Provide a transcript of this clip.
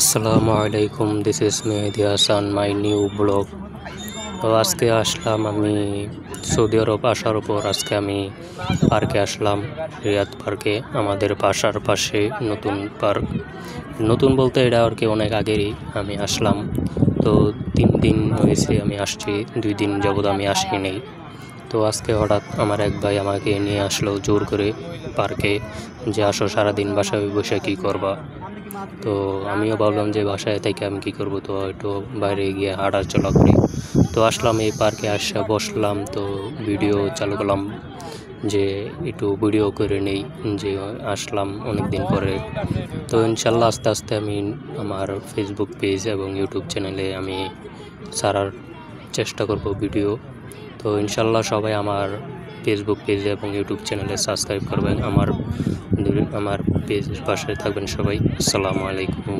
আসসালামু আলাইকুম, this is Mehedi Hasan, my new blog. তো আজকে আসলাম আমি সৌদি আরব আসার পর আজকে আমি পার্কে আসলাম, রিয়াদ পার্কে। আমাদের বাসার পাশে নতুন পার্ক, নতুন বলতে এটা আর কি অনেক আগেরই আমি আসলাম। তো 3 দিন হয়েছে আমি আসছি, 2 দিন যাবৎ আমি আসি নেই। তো আজকে হঠাৎ আমার এক ভাই আমাকে নিয়ে আসলো জোর করে পার্কে, যে আসো সারাদিন বাসায় বসে কী করবা। তো আমিও ভাবলাম যে বাসায় থেকে আমি কী করবো, তো একটু বাইরে গিয়ে হাঁটা চলা করি। তো আসলাম এই পার্কে, আসা বসলাম, তো ভিডিও চালু করলাম যে একটু ভিডিও করে নেই, যে আসলাম অনেক দিন পরে। তো ইনশাল্লাহ আস্তে আস্তে আমি আমার ফেসবুক পেজ এবং ইউটিউব চ্যানেলে আমি ছাড়ার চেষ্টা করব ভিডিও। তো ইনশাল্লাহ সবাই আমার ফেসবুক পেজ এবং ইউটিউব চ্যানেলে সাবস্ক্রাইব করবেন, আমার পেজের পাশে থাকবেন সবাই। আসসালামু আলাইকুম।